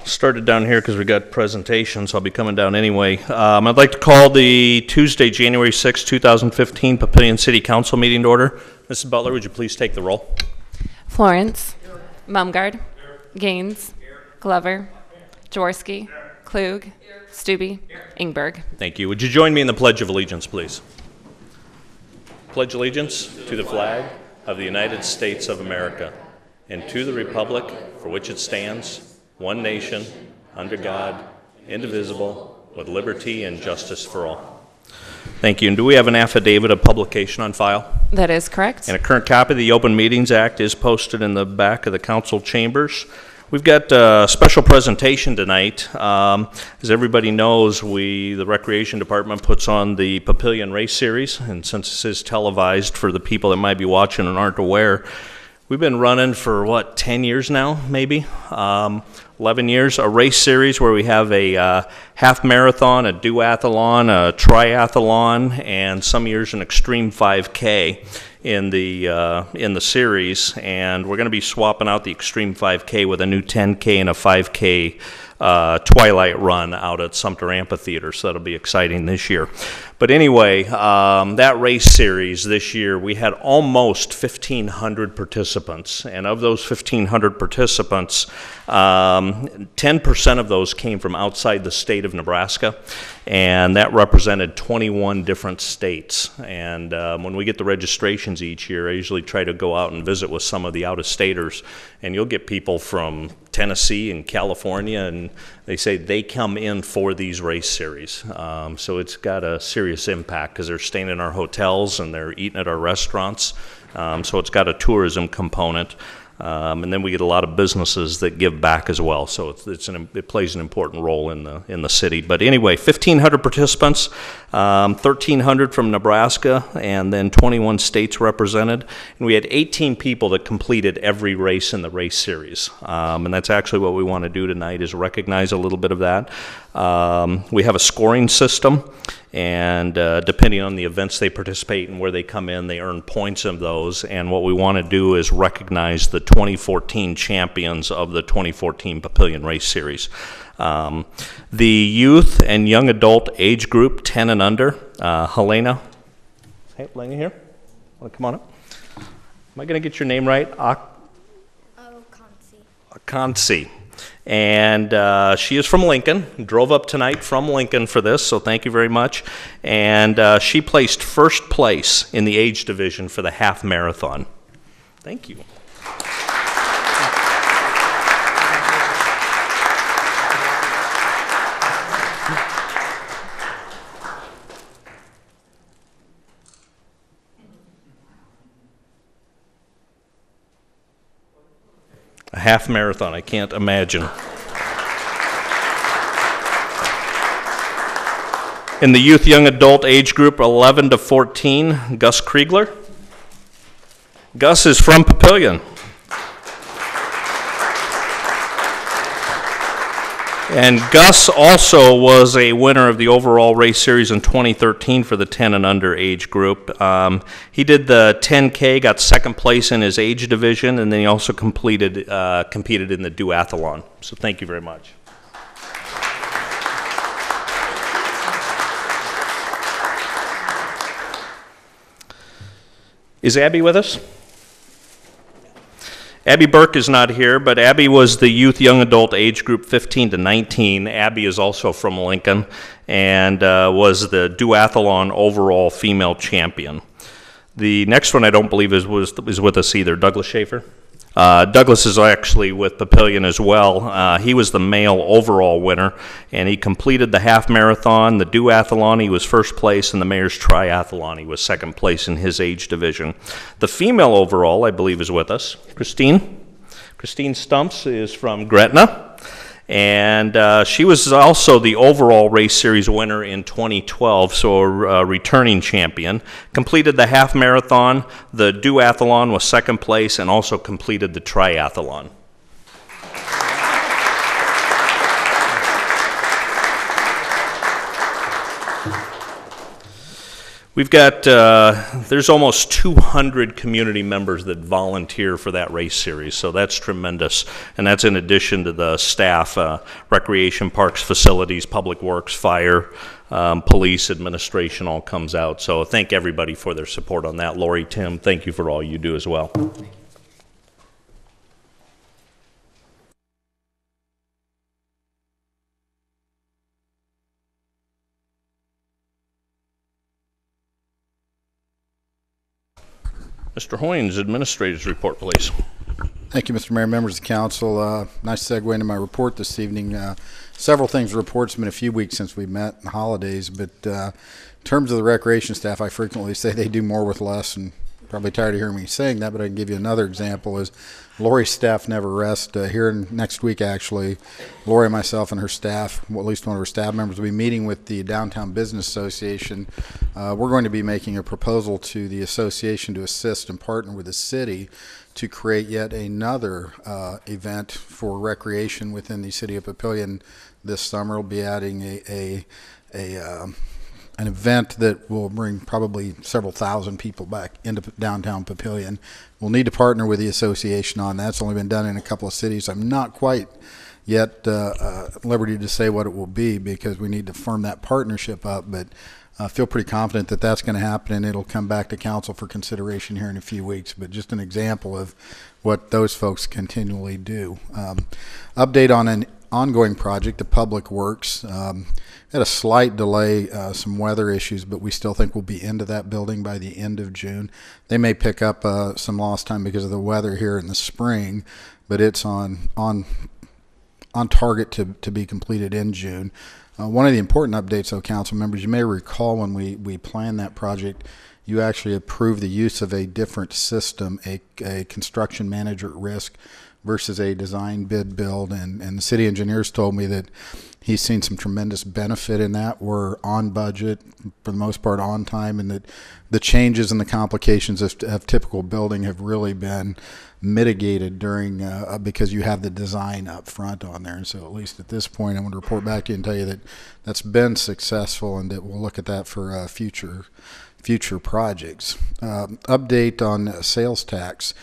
Started down here because we got presentations. I'll be coming down anyway. I'd like to call the Tuesday, January 6, 2015 Papillion City Council meeting to order. Mrs. Butler, would you please take the roll? Florence. Mumgard. Gaines. Glover. Jaworski. Klug. Stubbe. Ingberg. Thank you. Would you join me in the Pledge of Allegiance, please? Pledge allegiance to the flag of the United States of America and to the republic for which it stands, one nation, under God, indivisible, with liberty and justice for all. Thank you. And do we have an affidavit of publication on file? That is correct. And a current copy of the Open Meetings Act is posted in the back of the council chambers. We've got a special presentation tonight. As everybody knows, the Recreation Department puts on the Papillion Race Series, and since this is televised for the people that might be watching and aren't aware, we've been running for, 10 years now, maybe? 11 years, a race series where we have a half marathon, a duathlon, a triathlon, and some years an extreme 5K in the series. And we're going to be swapping out the extreme 5K with a new 10K and a 5K twilight run out at Sumter Amphitheater, so that'll be exciting this year. But anyway, that race series this year, we had almost 1,500 participants, and of those 1,500 participants, 10% of those came from outside the state of Nebraska, and that represented 21 different states. And when we get the registrations each year, I usually try to go out and visit with some of the out-of-staters, and you'll get people from Tennessee and California, and they say they come in for these race series. So it's got a serious impact because they're staying in our hotels and they're eating at our restaurants. So it's got a tourism component. And then we get a lot of businesses that give back as well. So it plays an important role in the city. But anyway, 1,500 participants, 1,300 from Nebraska, and then 21 states represented. And we had 18 people that completed every race in the race series. And that's actually what we want to do tonight, is recognize a little bit of that. We have a scoring system, and depending on the events they participate in, where they come in, they earn points of those. And what we want to do is recognize the 2014 champions of the 2014 Papillion Race Series. The youth and young adult age group, 10 and under, Helena. Hey, Helena here. Want to come on up? Am I going to get your name right? Akansi. And she is from Lincoln, drove up tonight from Lincoln for this, so thank you very much. And she placed first place in the age division for the half marathon. Thank you. A half marathon, I can't imagine. In the youth young adult age group 11 to 14, Gus Kriegler. Gus is from Papillion. And Gus also was a winner of the overall race series in 2013 for the 10 and under age group. He did the 10K, got second place in his age division, and then he also competed in the duathlon. So thank you very much. Is Abby with us? Abby Burke is not here, but Abby was the youth young adult age group 15 to 19. Abby is also from Lincoln and was the duathlon overall female champion. The next one I don't believe is with us either. Douglas Schaefer. Douglas is actually with Papillion as well. He was the male overall winner, and he completed the half marathon, the duathlon. He was first place, and the mayor's triathlon. He was second place in his age division. The female overall, I believe, is with us. Christine Stumps is from Gretna. And she was also the overall race series winner in 2012, so a returning champion. Completed the half marathon, the duathlon was second place, and also completed the triathlon. We've got, there's almost 200 community members that volunteer for that race series, so that's tremendous. And that's in addition to the staff, recreation, parks, facilities, public works, fire, police, administration all comes out. So thank everybody for their support on that. Lori, Tim, thank you for all you do as well. Mr. Hoynes, Administrator's Report, please. Thank you, Mr. Mayor, members of the council. Nice segue into my report this evening. Several things to report. It's been a few weeks since we met in the holidays, but in terms of the recreation staff, I frequently say they do more with less, and probably tired of hearing me saying that, but I can give you another example is Lori's staff never rest. Here next week, actually, Lori, myself, and her staff, well, at least one of her staff members, will be meeting with the Downtown Business Association. We're going to be making a proposal to the association to assist and partner with the city to create yet another event for recreation within the city of Papillion this summer. We'll be adding an event that will bring probably several thousand people back into downtown Papillion. We'll need to partner with the association on that. It's only been done in a couple of cities. I'm not quite yet at liberty to say what it will be because we need to firm that partnership up, but I feel pretty confident that that's going to happen, and it'll come back to council for consideration here in a few weeks. But just an example of what those folks continually do. Update on an ongoing project, the Public Works. Had a slight delay, some weather issues, but we still think we'll be into that building by the end of June. They may pick up some lost time because of the weather here in the spring, but it's on target to be completed in June. One of the important updates, though, council members, you may recall when we planned that project, you actually approved the use of a different system, a construction manager at risk versus a design bid build, and the city engineers told me that he's seen some tremendous benefit in that. We're on budget, for the most part on time, and that the changes and the complications of typical building have really been mitigated during because you have the design up front on there. And so at least at this point, I want to report back to you and tell you that that's been successful and that we'll look at that for future projects. Update on sales tax.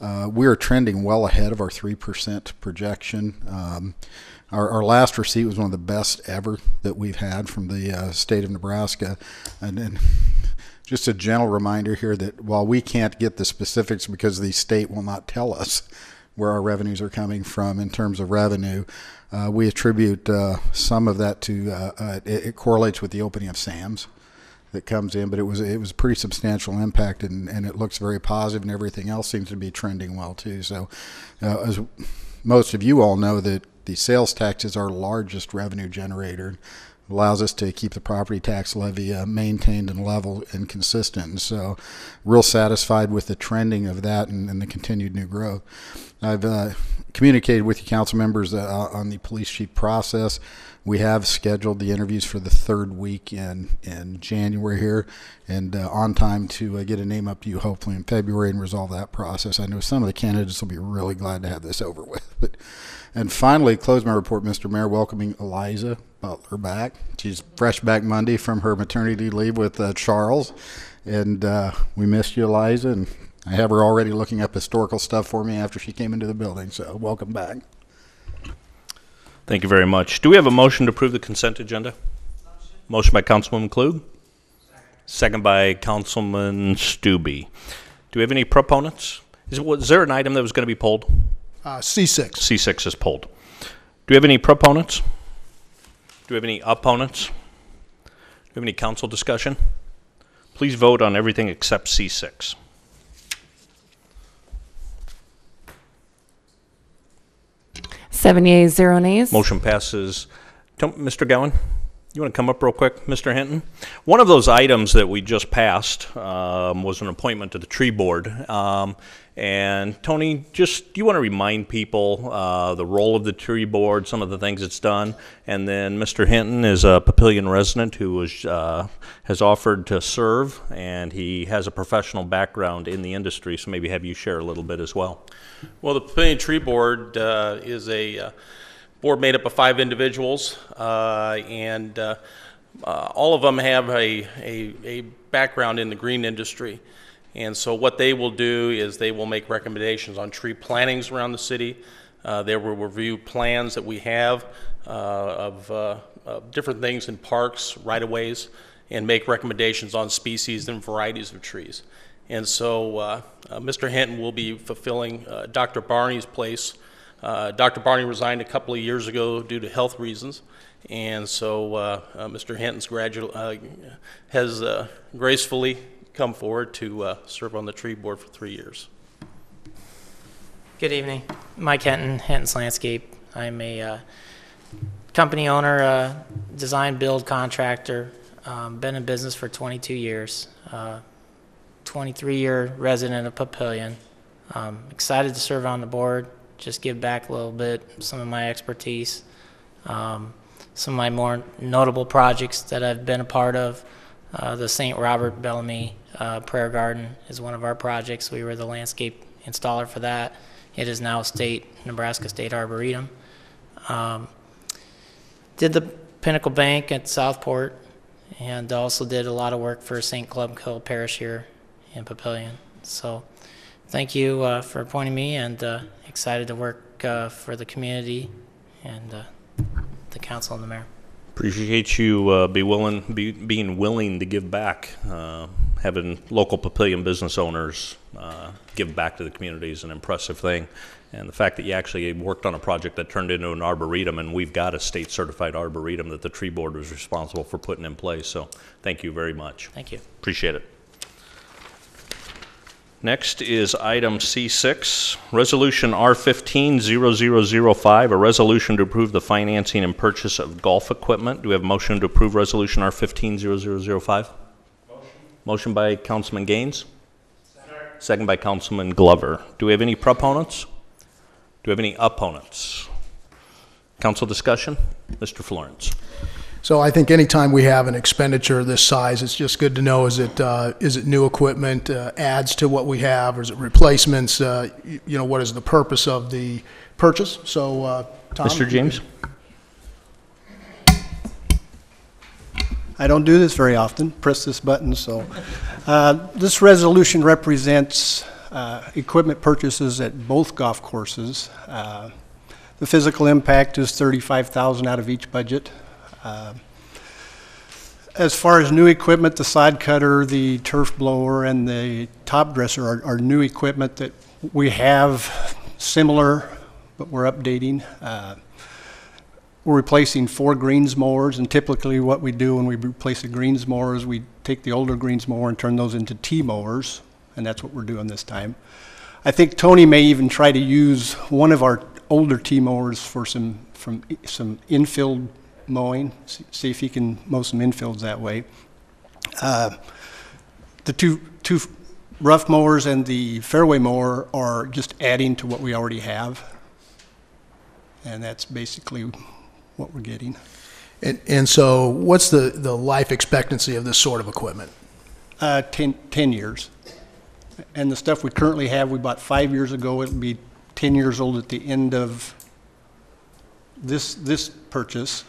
We are trending well ahead of our 3% projection. Our last receipt was one of the best ever that we've had from the state of Nebraska. And just a gentle reminder here that while we can't get the specifics because the state will not tell us where our revenues are coming from in terms of revenue, we attribute some of that to, it correlates with the opening of Sam's that comes in, but it was a pretty substantial impact, and it looks very positive, and everything else seems to be trending well too. So as most of you all know, that the sales tax is our largest revenue generator. It allows us to keep the property tax levy maintained and level and consistent. So real satisfied with the trending of that and the continued new growth. I've communicated with you council members on the police chief process. We have scheduled the interviews for the third week in January here, and on time to get a name up to you hopefully in February and resolve that process. I know some of the candidates will be really glad to have this over with. And finally, close my report, Mr. Mayor, welcoming Eliza Butler back. She's fresh back Monday from her maternity leave with Charles, and we missed you, Eliza, and I have her already looking up historical stuff for me after she came into the building, so welcome back. Thank you very much. Do we have a motion to approve the consent agenda? Motion by Councilwoman Klug. Second by Councilman Stube. Do we have any proponents? Was there an item that was going to be pulled? C6. C6 is pulled. Do we have any proponents? Do we have any opponents? Do we have any council discussion? Please vote on everything except C6. Seven yeas, 0 nays. Motion passes. Mr. Gowan, you want to come up real quick, Mr. Hinton? One of those items that we just passed was an appointment to the tree board. And Tony, do you want to remind people the role of the tree board, some of the things it's done, and then Mr. Hinton is a Papillion resident who has offered to serve, and he has a professional background in the industry, so maybe have you share a little bit as well. Well, the Papillion Tree Board is a board made up of 5 individuals, and all of them have a background in the green industry. And so what they will do is they will make recommendations on tree plantings around the city. They will review plans that we have of different things in parks, right-of-ways, and make recommendations on species and varieties of trees. And so Mr. Hinton will be fulfilling Dr. Barney's place. Dr. Barney resigned a couple of years ago due to health reasons. And so Mr. Hinton's has gracefully come forward to serve on the tree board for 3 years. Good evening. Mike Hinton, Hinton's Landscape. I'm a company owner, design build contractor. Been in business for 22 years. 23-year resident of Papillion. Excited to serve on the board, just give back a little bit, some of my expertise. Some of my more notable projects that I've been a part of, the St. Robert Bellamy Prayer Garden is one of our projects. We were the landscape installer for that. It is now Nebraska State Arboretum. Did the Pinnacle Bank at Southport, and also did a lot of work for St. Club Hill Parish here in Papillion. So thank you for appointing me, and excited to work for the community and the council and the mayor. Appreciate you being willing to give back. Having local Papillion business owners give back to the community is an impressive thing. And the fact that you actually worked on a project that turned into an arboretum, and we've got a state certified arboretum that the tree board was responsible for putting in place. So thank you very much. Thank you. Appreciate it. Next is item C6, Resolution R15-0005, a resolution to approve the financing and purchase of golf equipment. Do we have a motion to approve Resolution R15-0005? Motion by Councilman Gaines. Second by Councilman Glover. Do we have any proponents? Do we have any opponents? Council discussion? Mr. Florence. So I think anytime we have an expenditure this size, it's just good to know, is it new equipment, adds to what we have, or is it replacements? What is the purpose of the purchase? So, Tom? Mr. James? I don't do this very often, press this button. So this resolution represents equipment purchases at both golf courses. The physical impact is $35,000 out of each budget. As far as new equipment, the sod cutter, the turf blower, and the top dresser are new equipment that we have similar, but we're updating. We're replacing 4 greens mowers, and typically what we do when we replace a greens mower is we take the older greens mower and turn those into T mowers, and that's what we're doing this time. I think Tony may even try to use one of our older T mowers for some infield mowing, see if he can mow some infields that way. The two rough mowers and the fairway mower are just adding to what we already have, and that's basically what we're getting. And so what's the life expectancy of this sort of equipment? 10 years. And the stuff we currently have, we bought 5 years ago. It'll be 10 years old at the end of this purchase.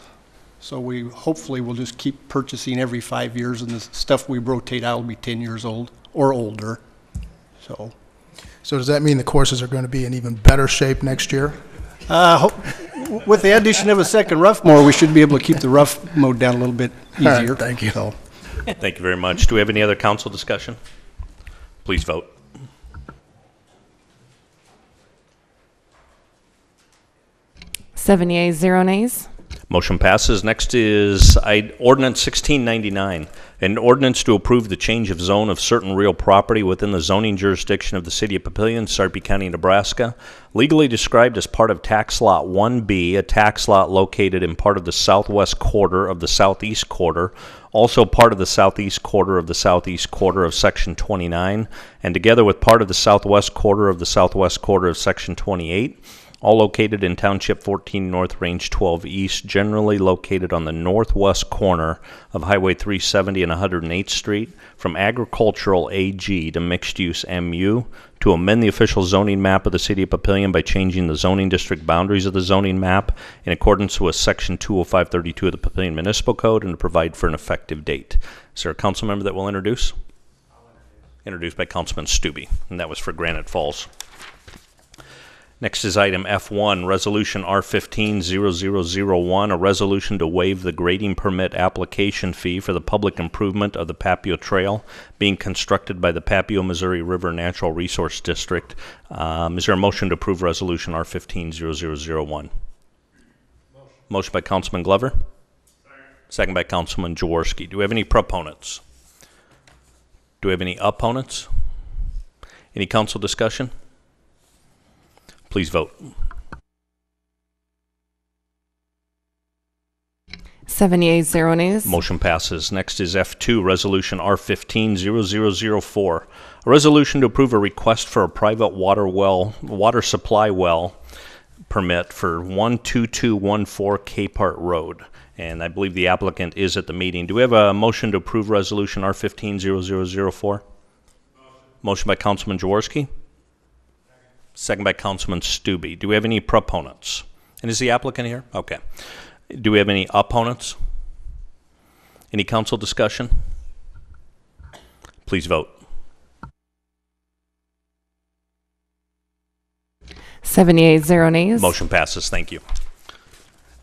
So we hopefully will just keep purchasing every 5 years, and the stuff we rotate out will be 10 years old or older. So does that mean the courses are going to be in even better shape next year? With the addition of a second rough mower, we should be able to keep the rough mowed down a little bit easier. All right, thank you. So, Thank you very much. Do we have any other council discussion? Please vote. Seven yeas, 0 nays. Motion passes. Next is Ordinance 1699, an ordinance to approve the change of zone of certain real property within the zoning jurisdiction of the City of Papillion, Sarpy County, Nebraska, legally described as part of Tax Lot 1B, a tax lot located in part of the southwest quarter of the southeast quarter, also part of the southeast quarter of the southeast quarter of Section 29, and together with part of the southwest quarter of the southwest quarter of Section 28, all located in Township 14 North, Range 12 East, generally located on the northwest corner of Highway 370 and 108th Street, from agricultural AG to mixed-use MU, to amend the official zoning map of the City of Papillion by changing the zoning district boundaries of the zoning map in accordance with Section 20532 of the Papillion Municipal Code, and to provide for an effective date. Is there a council member that will introduce? Introduced by Councilman Stubbe, and that was for Granite Falls. Next is item F1, Resolution R15-0001, a resolution to waive the grading permit application fee for the public improvement of the Papio Trail being constructed by the Papio Missouri River Natural Resource District. Is there a motion to approve Resolution R15-0001? Motion by Councilman Glover. Second by Councilman Jaworski. Do we have any proponents? Do we have any opponents? Any council discussion? Please vote. 7 yeas, 0 nays. Motion passes. Next is F2, Resolution R15-0004, a resolution to approve a request for a private water supply well permit for 12214 Capehart Road. And I believe the applicant is at the meeting. Do we have a motion to approve Resolution R15-0004? Motion by Councilman Jaworski. Second by Councilman Stubbe. Do we have any proponents? And is the applicant here? Okay. Do we have any opponents? Any council discussion? Please vote. 7 yeas, 0 nays. Motion passes. Thank you.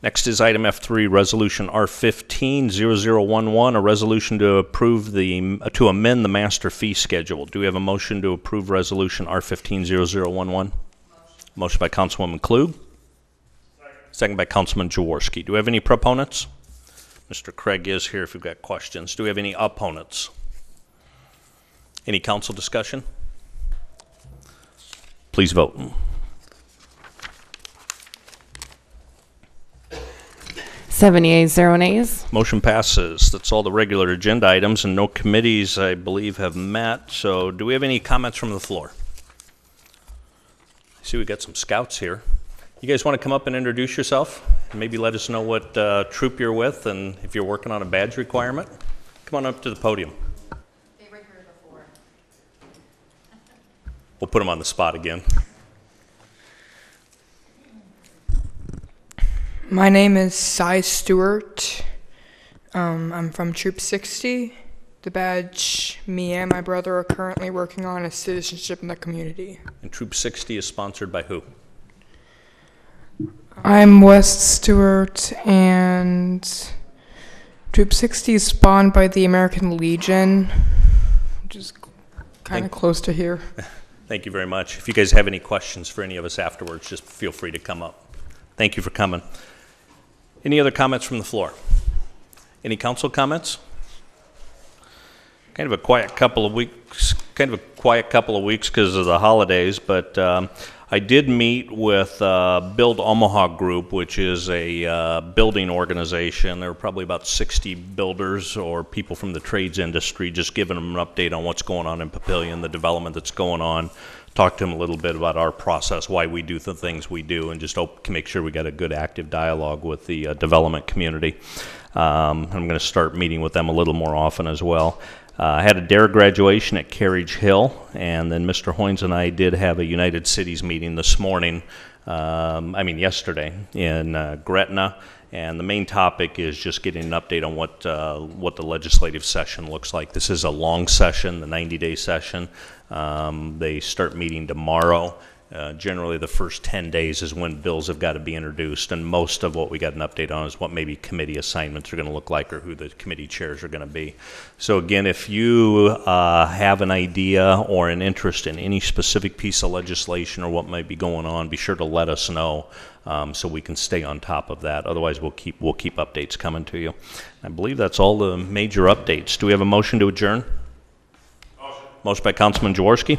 Next is item F3, Resolution R15-0011, a resolution to approve to amend the master fee schedule. Do we have a motion to approve Resolution R15-0011? Motion by Councilwoman Klug. Second by Councilman Jaworski. Do we have any proponents? Mr. Craig is here if you've got questions. Do we have any opponents? Any council discussion? Please vote. 7 yeas, 0 nays. Motion passes. That's all the regular agenda items, and no committees, I believe, have met. So do we have any comments from the floor? I see we got some scouts here. You guys want to come up and introduce yourself? Maybe let us know what troop you're with and if you're working on a badge requirement. Come on up to the podium. They were here before. We'll put them on the spot again. My name is Cy Stewart. I'm from Troop 60. The badge me and my brother are currently working on is citizenship in the community. And Troop 60 is sponsored by who? I'm West Stewart, and Troop 60 is spawned by the American Legion, which is kind of close to here. Thank you very much. If you guys have any questions for any of us afterwards, just feel free to come up. Thank you for coming. Any other comments from the floor? Any council comments? Kind of a quiet couple of weeks because of the holidays, but I did meet with Build Omaha Group, which is a building organization. There were probably about 60 builders or people from the trades industry, just giving them an update on what's going on in Papillion, the development that's going on. Talked to them a little bit about our process, why we do the things we do, and just hope to make sure we got a good active dialogue with the development community. I'm going to start meeting with them a little more often as well. I had a DARE graduation at Carriage Hill, and then Mr. Hoynes and I did have a United Cities meeting this morning, yesterday in Gretna, and the main topic is just getting an update on what the legislative session looks like. This is a long session, the 90-day session. They start meeting tomorrow. Generally, the first 10 days is when bills have got to be introduced, and most of what we got an update on is what maybe committee assignments are going to look like or who the committee chairs are going to be. So again, if you have an idea or an interest in any specific piece of legislation or what might be going on, be sure to let us know so we can stay on top of that. Otherwise, we'll keep updates coming to you. I believe that's all the major updates. Do we have a motion to adjourn? Motion by Councilman Jaworski.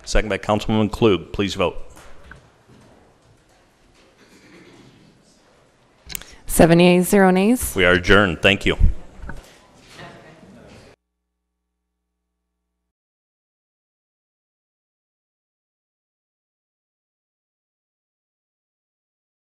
Second by Councilwoman Klug. Please vote. 7 yeas, 0 nays. We are adjourned. Thank you.